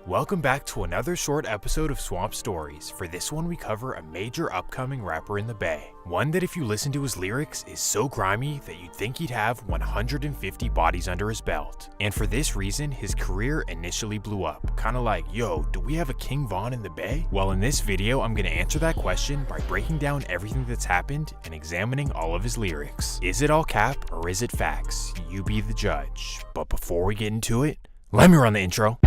Welcome back to another short episode of Swamp Stories. For this one, we cover a major upcoming rapper in the Bay. One that if you listen to his lyrics is so grimy that you'd think he'd have 150 bodies under his belt. And for this reason, his career initially blew up. Kinda like, yo, do we have a King Von in the Bay? Well, in this video, I'm gonna answer that question by breaking down everything that's happened and examining all of his lyrics. Is it all cap or is it facts? You be the judge. But before we get into it, let me run the intro.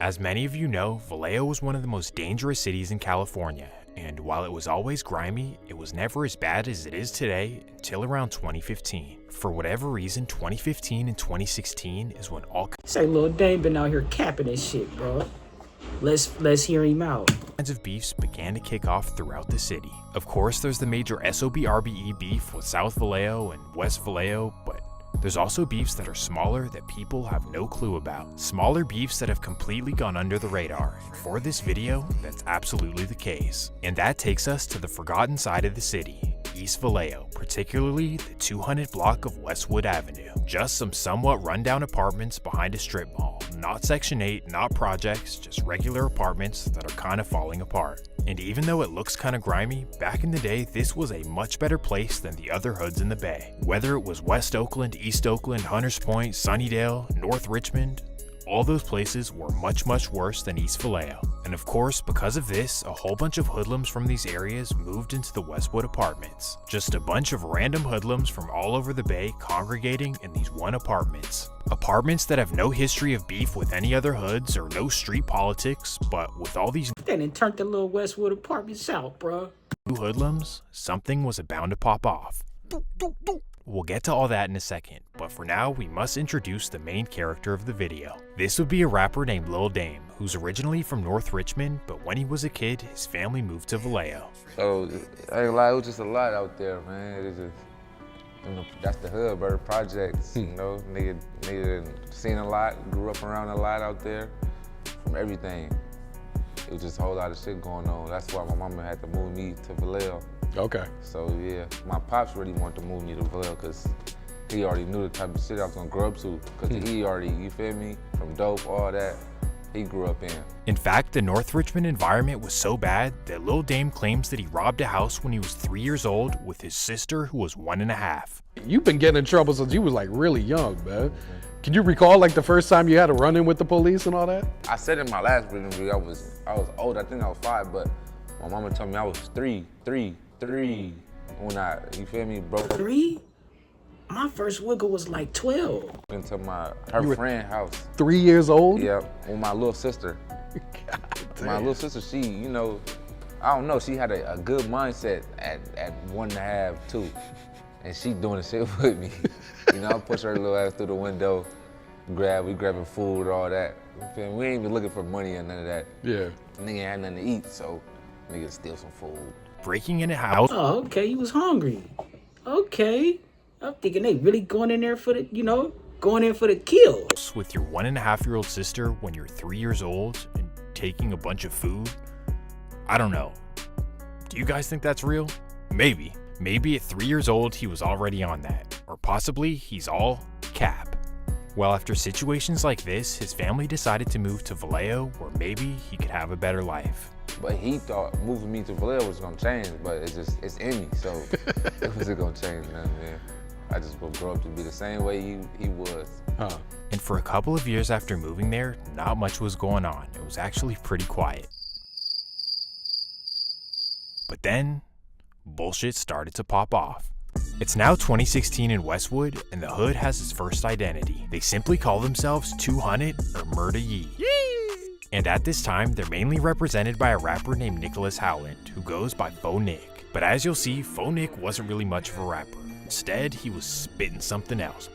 As many of you know, Vallejo was one of the most dangerous cities in California, and while it was always grimy, it was never as bad as it is today until around 2015. For whatever reason, 2015 and 2016 is when all Say Lil Dame been out here capping this shit, bro. Let's hear him out. kinds of beefs began to kick off throughout the city. Of course, there's the major SOB-RBE beef with South Vallejo and West Vallejo, but there's also beefs that are smaller that people have no clue about. Smaller beefs that have completely gone under the radar. And for this video, that's absolutely the case. And that takes us to the forgotten side of the city, East Vallejo, particularly the 200 block of Westwood Avenue. Just some somewhat rundown apartments behind a strip mall. Not Section 8, not projects, just regular apartments that are kind of falling apart. And even though it looks kind of grimy, back in the day, this was a much better place than the other hoods in the Bay. Whether it was West Oakland, East Oakland, Hunters Point, Sunnydale, North Richmond, all those places were much worse than East Vallejo. And of course, because of this, a whole bunch of hoodlums from these areas moved into the Westwood apartments. Just a bunch of random hoodlums from all over the Bay congregating in these one apartments. Apartments that have no history of beef with any other hoods or no street politics, but with all these They done turned the little Westwood apartments out, bro. new hoodlums, something was bound to pop off. We'll get to all that in a second, but for now, we must introduce the main character of the video. This would be a rapper named Lil Dame, who's originally from North Richmond, but when he was a kid, his family moved to Vallejo. So, I ain't gonna lie, it was just a lot out there, man. It's just, you know, that's the hood, bro, projects, you know. Nigga seen a lot, grew up around a lot out there, from everything. It was just a whole lot of shit going on. That's why my mama had to move me to Vallejo. Okay. So yeah, my pops really wanted to move me to Vallejo because he already knew the type of shit I was gonna grow up to. Because he already, you feel me, from dope, all that, he grew up in. In fact, the North Richmond environment was so bad that Lil Dame claims that he robbed a house when he was 3 years old with his sister who was 1.5. You've been getting in trouble since you was like really young, man. Can you recall like the first time you had a run-in with the police and all that? I said in my last interview I was old. I think I was 5, but my mama told me I was three when I, you feel me, broke up 3? My first wiggle was like 12. into her friend's house. 3 years old? Yeah, with my little sister. My little sister, she, you know, I don't know, she had a good mindset at 1.5, 2. And she doing the shit with me. You know, I push her little ass through the window, we grabbing food, all that. You feel me? We ain't even looking for money or none of that. Yeah. Nigga had nothing to eat, so nigga steal some food. Breaking in a house Oh, okay, you was hungry. Okay. I'm thinking they really going in there for the, you know, going in for the kill. with your 1.5-year-old sister when you're 3 years old and taking a bunch of food? I don't know. Do you guys think that's real? Maybe. Maybe at 3 years old he was already on that. Or possibly he's all cap. Well, after situations like this, his family decided to move to Vallejo where maybe he could have a better life. But he thought moving me to Vallejo was gonna change, but it's in me, so it wasn't gonna change nothing, man. I just gonna grow up to be the same way he was. Huh. And for a couple of years after moving there, not much was going on. It was actually pretty quiet. But then, bullshit started to pop off. It's now 2016 in Westwood, and the hood has its first identity. They simply call themselves 200 or Murder Ye. And at this time, they're mainly represented by a rapper named Nicholas Howland, who goes by Faux Nick. But as you'll see, Faux Nick wasn't really much of a rapper. Instead, he was spitting something else.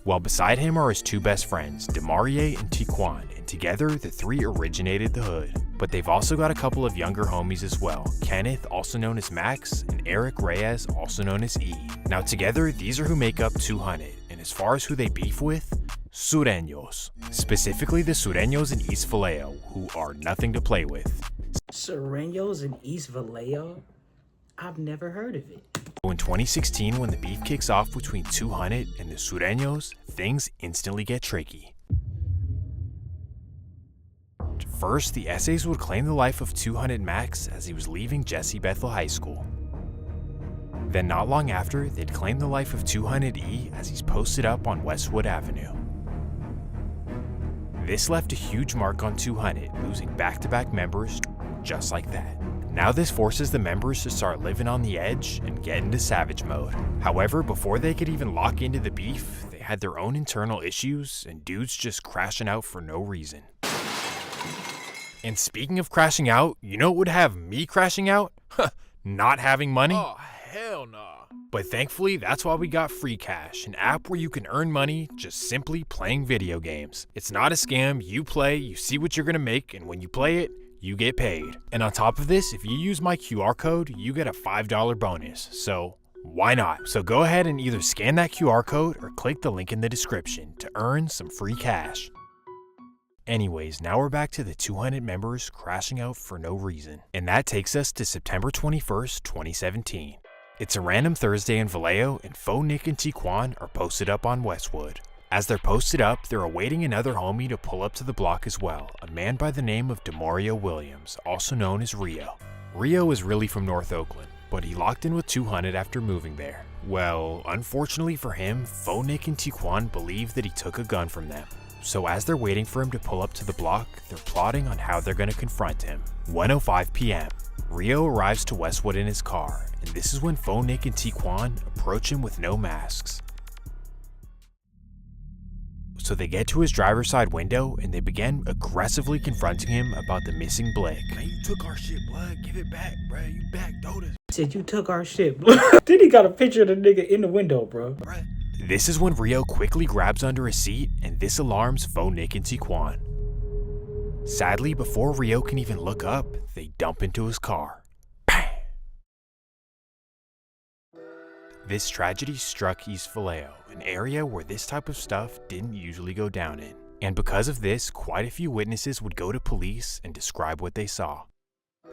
While beside him are his two best friends, Demarie and Tiquan, and together the three originated the hood. But they've also got a couple of younger homies as well, Kenneth, also known as Max, and Eric Reyes, also known as E. Now together, these are who make up 200, and as far as who they beef with, Sureños. Specifically the Sureños in East Vallejo, who are nothing to play with. Sureños in East Vallejo? I've never heard of it. In 2016, when the beef kicks off between 200 and the Sureños, things instantly get tricky. First, the essays would claim the life of 200 Max as he was leaving Jesse Bethel High School. Then not long after, they'd claim the life of 200E as he's posted up on Westwood Avenue. This left a huge mark on 200, losing back-to-back members just like that. Now this forces the members to start living on the edge and get into savage mode. However, before they could even lock into the beef, they had their own internal issues and dudes just crashing out for no reason. And speaking of crashing out, you know what would have me crashing out? Not having money? Oh, hell no. But thankfully, that's why we got Free Cash, an app where you can earn money just simply playing video games. It's not a scam. You play, you see what you're gonna make, and when you play it, you get paid. And on top of this, if you use my QR code, you get a $5 bonus. So why not? So go ahead and either scan that QR code or click the link in the description to earn some free cash. Anyways, now we're back to the 200 members crashing out for no reason. And that takes us to September 21st, 2017. It's a random Thursday in Vallejo, and Faux Nick and Tiquan are posted up on Westwood. As they're posted up, they're awaiting another homie to pull up to the block as well, a man by the name of DeMario Williams, also known as Rio. Rio is really from North Oakland, but he locked in with 200 after moving there. Well, unfortunately for him, Faux Nick and Tiquan believe that he took a gun from them. So as they're waiting for him to pull up to the block, they're plotting on how they're going to confront him. 1:05 p.m. Rio arrives to Westwood in his car, and this is when Faux Nick and Tiquan approach him with no masks. So they get to his driver's side window and they begin aggressively confronting him about the missing blick. Man, you took our shit, blood. Give it back, bro. You backdoored us. Said you took our shit, bro. Then he got a picture of the nigga in the window, bro. This is when Rio quickly grabs under his seat, and this alarms Faux Nick and Tiquan. Sadly, before Rio can even look up, they dump into his car. Bang! This tragedy struck East Vallejo, an area where this type of stuff didn't usually go down in. And because of this, quite a few witnesses would go to police and describe what they saw.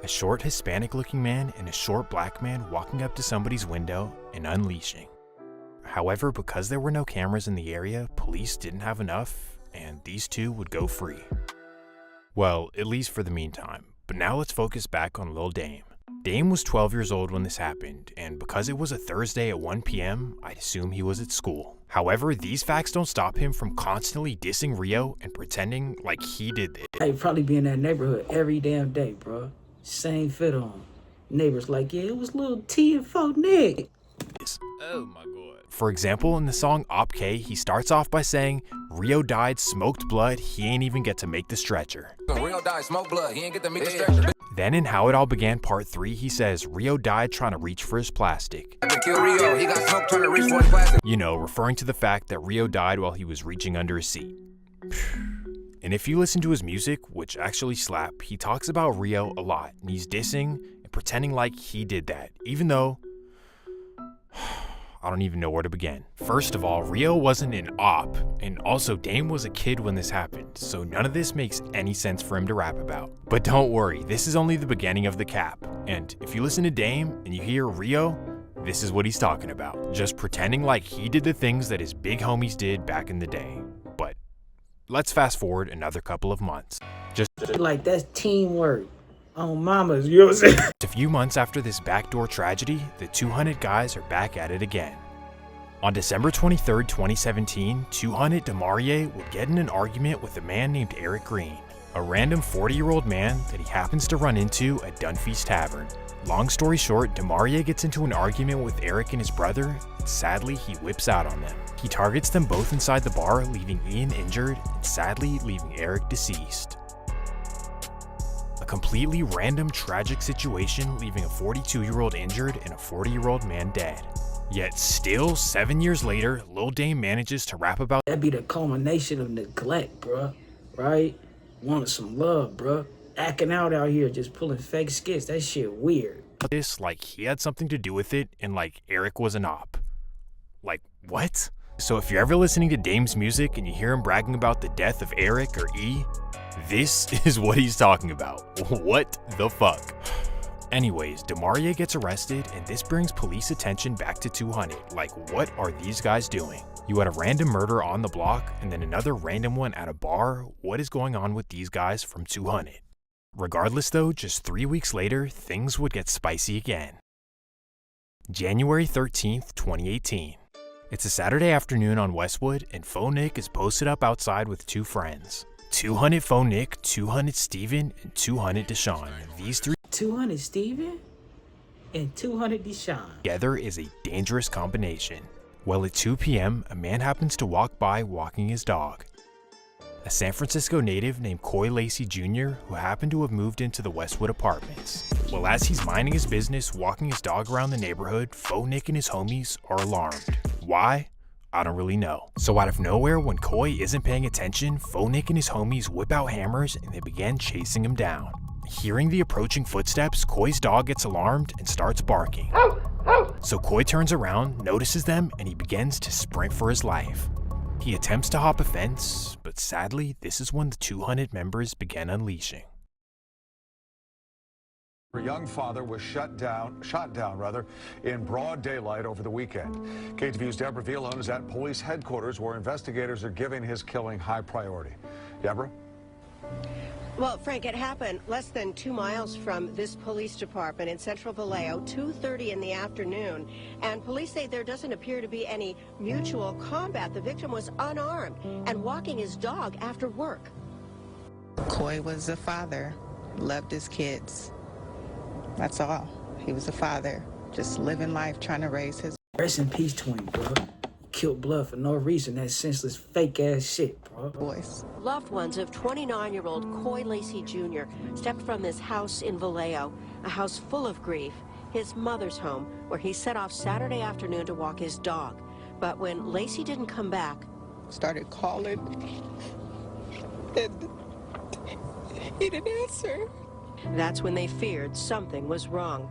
A short Hispanic-looking man and a short black man walking up to somebody's window and unleashing. However, because there were no cameras in the area, police didn't have enough, and these two would go free. Well, at least for the meantime. But now let's focus back on Lil Dame. Dame was 12 years old when this happened, and because it was a Thursday at 1 p.m., I'd assume he was at school. However, these facts don't stop him from constantly dissing Rio and pretending like he did it. I'd probably be in that neighborhood every damn day, bro. Same fit on. Neighbors like, yeah, it was Lil T and Faux Nick. Oh my god. For example, in the song Op K, he starts off by saying, Rio died, smoked blood, he ain't even get to make the stretcher. Rio died, smoked blood, he ain't get to make the stretcher. Then in How It All Began Part 3, he says, Rio died trying to reach for his plastic. Kill Rio, he got smoked trying to reach for his plastic. You know, referring to the fact that Rio died while he was reaching under his seat. And if you listen to his music, which actually slap, he talks about Rio a lot, and he's dissing and pretending like he did that, even though I don't even know where to begin. First of all, Rio wasn't an op, and also Dame was a kid when this happened, so none of this makes any sense for him to rap about. But don't worry, this is only the beginning of the cap, and if you listen to Dame and you hear Rio, this is what he's talking about. Just pretending like he did the things that his big homies did back in the day. But let's fast forward another couple of months. Just like that's teamwork. Oh, mamas, you know what I'm saying? a few months after this backdoor tragedy, the 200 guys are back at it again. On December 23rd, 2017, 200 DeMario would get in an argument with a man named Eric Green, a random 40-year-old man that he happens to run into at Dunphy's Tavern. Long story short, DeMario gets into an argument with Eric and his brother, and sadly, he whips out on them. He targets them both inside the bar, leaving Ian injured, and sadly, leaving Eric deceased. A completely random, tragic situation, leaving a 42-year-old injured and a 40-year-old man dead. Yet still, 7 years later, Lil Dame manages to rap about That'd be the culmination of neglect, bruh. Right? Wanting some love, bruh. Acting out here, just pulling fake skits. That shit weird. this like he had something to do with it and like Eric was an op. Like, what? So if you're ever listening to Dame's music and you hear him bragging about the death of Eric or E, this is what he's talking about. What the fuck? Anyways, Demaria gets arrested, and this brings police attention back to 200. Like, what are these guys doing? You had a random murder on the block, and then another random one at a bar. What is going on with these guys from 200? Regardless though, just 3 weeks later, things would get spicy again. January 13th, 2018. It's a Saturday afternoon on Westwood, and Faux Nick is posted up outside with two friends. 200 Faux Nick, 200 Steven, and 200 Deshaun. These three 200 Steven and 200 Deshaun. together is a dangerous combination. Well, at 2 p.m., a man happens to walk by walking his dog. A San Francisco native named Coy Lacey Jr., who happened to have moved into the Westwood apartments. Well, as he's minding his business, walking his dog around the neighborhood, Faux Nick and his homies are alarmed. Why? I don't really know. So out of nowhere, when Coy isn't paying attention, Faux Nick and his homies whip out hammers and they begin chasing him down. Hearing the approaching footsteps, Coy's dog gets alarmed and starts barking. So Coy turns around, notices them, and he begins to sprint for his life. He attempts to hop a fence, but sadly, this is when the 200 members began unleashing. Her young father was shot down in broad daylight over the weekend. KTVU's Deborah Villone is at police headquarters where investigators are giving his killing high priority. Deborah? Well, Frank, it happened less than 2 miles from this police department in central Vallejo, 2:30 in the afternoon. And police say there doesn't appear to be any mutual combat. The victim was unarmed and walking his dog after work. Coy was a father, loved his kids. That's all. He was a father, just living life, trying to raise his. Rest in peace to him, bro. Killed blood for no reason. That senseless, fake-ass shit, bro. Boys. Loved ones of 29-year-old Coy Lacey Jr. stepped from his house in Vallejo, a house full of grief, his mother's home, where he set off Saturday afternoon to walk his dog. But when Lacey didn't come back, Started calling, and he didn't answer. that's when they feared something was wrong.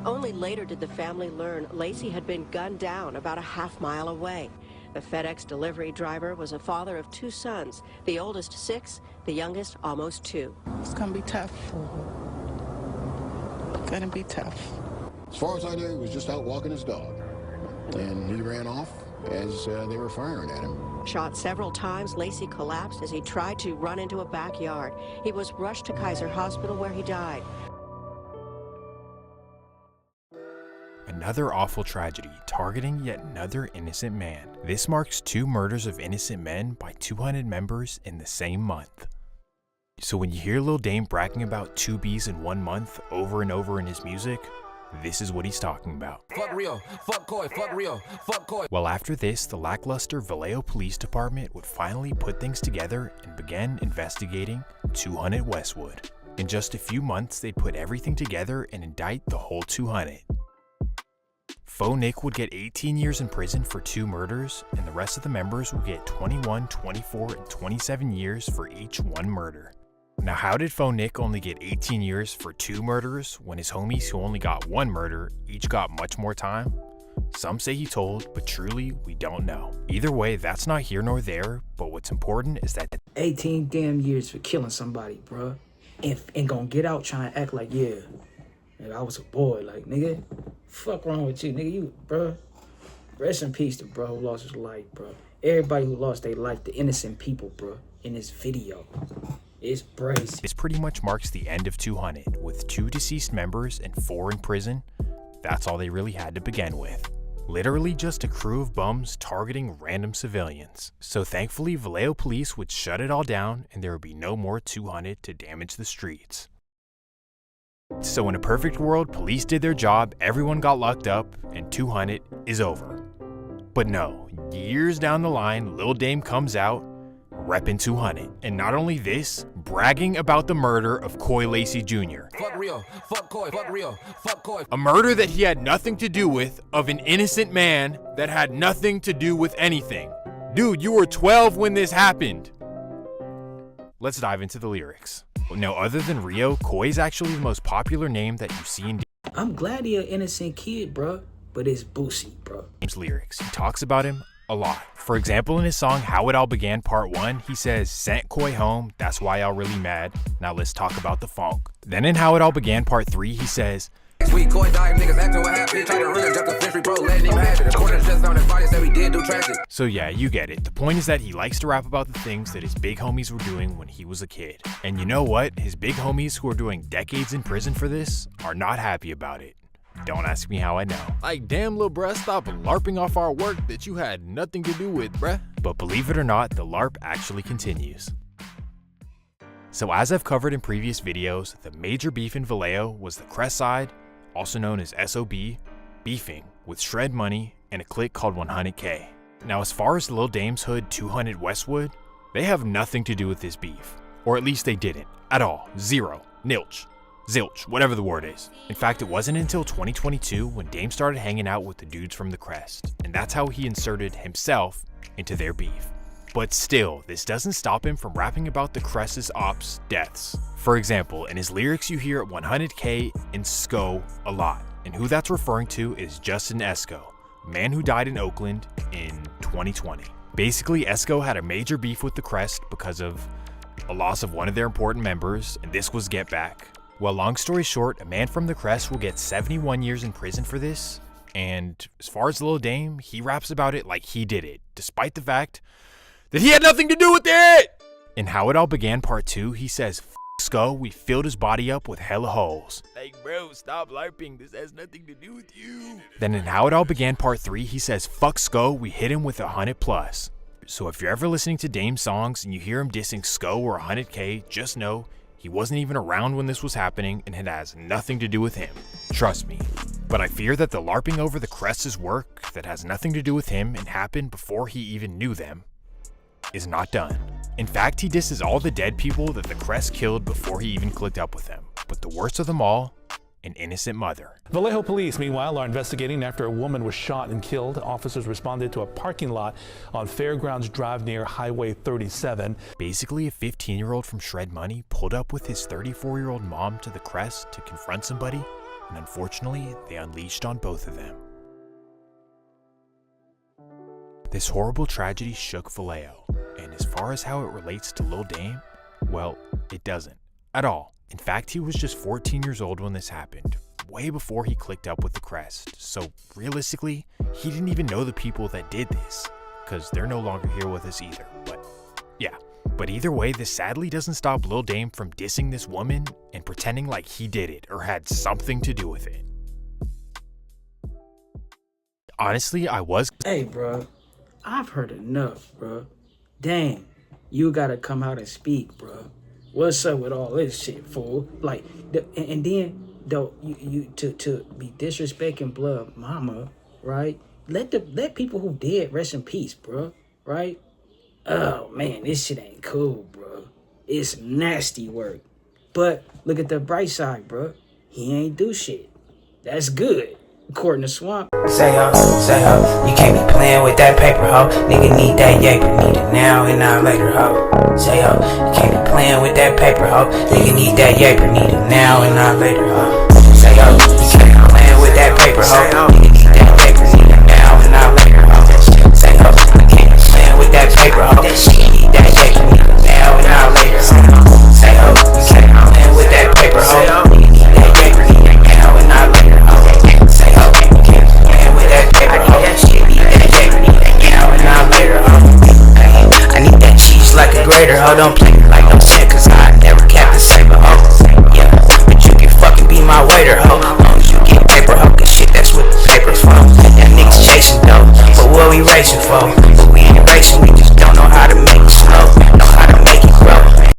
Only later did the family learn Lacey had been gunned down about a half-mile away. The FedEx delivery driver was a father of 2 sons, the oldest 6, the youngest almost 2. It's gonna be tough. Gonna be tough. As far as I know, he was just out walking his dog, and he ran off as they were firing at him. Shot several times, Lacey collapsed as he tried to run into a backyard. He was rushed to Kaiser Hospital where he died. Another awful tragedy, targeting yet another innocent man. This marks 2 murders of innocent men by 200 members in the same month. So when you hear Lil Dame bragging about 2 Bs in 1 month over and over in his music, this is what he's talking about. Fuck Rio, fuck Coy, fuck Rio, fuck Coy. Well, after this, the lackluster Vallejo Police Department would finally put things together and began investigating 200 Westwood. In just a few months, they'd put everything together and indict the whole 200. Faux Nick would get 18 years in prison for 2 murders, and the rest of the members would get 21, 24, and 27 years for each 1 murder. Now, how did Faux Nick only get 18 years for 2 murders when his homies who only got 1 murder each got much more time? Some say he told, but truly, we don't know. Either way, that's not here nor there, but what's important is that 18 damn years for killing somebody, bro. And gonna get out trying to act like, yeah, nigga, I was a boy. Like, nigga, fuck wrong with you, nigga? You, bro. Rest in peace to bro who lost his life, bro. Everybody who lost their life, the innocent people, bro, in this video. It's brazy. This pretty much marks the end of 200, with 2 deceased members and 4 in prison. That's all they really had to begin with. Literally just a crew of bums targeting random civilians. So thankfully, Vallejo police would shut it all down and there would be no more 200 to damage the streets. So in a perfect world, police did their job, everyone got locked up, and 200 is over. But no, years down the line, Lil Dame comes out, reppin' 200. And not only this, bragging about the murder of Coy Lacey Jr. Fuck Rio, fuck Coy, fuck Rio, fuck Coy. A murder that he had nothing to do with, of an innocent man that had nothing to do with anything. Dude, you were 12 when this happened. Let's dive into the lyrics. Now, other than Rio, Coy's actually the most popular name that you see in I'm glad he an innocent kid, bro. But it's Boosie, bro. Dame's lyrics. He talks about him a lot. For example, in his song How It All Began Part 1, he says, "Sent Koi home, that's why y'all really mad. Now let's talk about the funk." Then in How It All Began Part 3, he says, We Koi died, niggas acting what happened. Tried to run and jump the fish, we bro, letting him have it. The corner's just on his body, said we did do tragic. So yeah, you get it. The point is that he likes to rap about the things that his big homies were doing when he was a kid. And you know what? His big homies who are doing decades in prison for this are not happy about it. Don't ask me how I know. Like, damn, lil' bruh, stop LARPing off our work that you had nothing to do with, bruh. But believe it or not, the LARP actually continues. So as I've covered in previous videos, the major beef in Vallejo was the Crest side, also known as SOB, beefing with Shred Money and a clique called 100K. Now as far as Lil Dame's hood 200 Westwood, they have nothing to do with this beef. Or at least they didn't. At all. Zero. Nilch. Zilch, whatever the word is. In fact, it wasn't until 2022 when Dame started hanging out with the dudes from the Crest, and that's how he inserted himself into their beef. But still, this doesn't stop him from rapping about the Crest's ops' deaths. For example, in his lyrics you hear 100K and SCO a lot, and who that's referring to is Justin Esco, man who died in Oakland in 2020. Basically, Esco had a major beef with the Crest because of a loss of one of their important members, and this was Get Back. Well, long story short, a man from the Crest will get 71 years in prison for this, and as far as Lil Dame, he raps about it like he did it, despite the fact that he had nothing to do with it! In How It All Began Part 2, he says, "F SCO, we filled his body up with hella holes." Like, bro, stop LARPing, this has nothing to do with you. Then in How It All Began Part 3, he says, "Fuck SCO, we hit him with 100+. So if you're ever listening to Dame songs and you hear him dissing SCO or 100K, just know he wasn't even around when this was happening and it has nothing to do with him. Trust me. But I fear that the LARPing over the Crest's work that has nothing to do with him and happened before he even knew them is not done. In fact, he disses all the dead people that the Crest killed before he even clicked up with them. But the worst of them all, an innocent mother. Vallejo police, meanwhile, are investigating after a woman was shot and killed. Officers responded to a parking lot on Fairgrounds Drive near Highway 37. Basically, a 15-year-old from Shred Money pulled up with his 34-year-old mom to the Crest to confront somebody, and unfortunately, they unleashed on both of them. This horrible tragedy shook Vallejo, and as far as how it relates to Lil Dame, well, it doesn't. At all. In fact, he was just 14 years old when this happened, way before he clicked up with the Crest, so realistically, he didn't even know the people that did this, because they're no longer here with us either, but yeah. But either way, this sadly doesn't stop Lil Dame from dissing this woman and pretending like he did it or had something to do with it. Honestly, I was... Hey, bro, I've heard enough, bro. Dang, you gotta come out and speak, bro. What's up with all this shit, fool? Like, and then though you to be disrespecting blood mama, right? Let people who dead rest in peace, bro. Right? Oh man, this shit ain't cool, bro. It's nasty work. But look at the bright side, bro. He ain't do shit. That's good. According to Swamp. Say ho, you can't be playing with that paper, ho. Nigga need that yaper, need it now and not later, ho. Say ho, you can't be playing with that paper, ho. Nigga need that yaper, need it now and not later, ho. Say ho, you can't be playing with that paper, ho. Nigga need that yaper, need it now and not later, ho. Say ho, you can't be playing with that paper, ho. Nigga need that yaper, need it now and not later, ho. Say ho, you can't be playing with that paper, ho. Nigga need that yaper, need it now and not later, ho. Say ho, you can't be playing with that paper, ho. Nigga need that yaper, need it now and not later, ho. I need that cheese like a grater, ho. Don't play me like no shit, cause I never kept the saber, ho. Yeah, but you can fucking be my waiter, ho. Long as you get paper, ho. Cause shit, that's what the paper's for. That niggas chasing dough, but what we racing for? But we ain't racing, we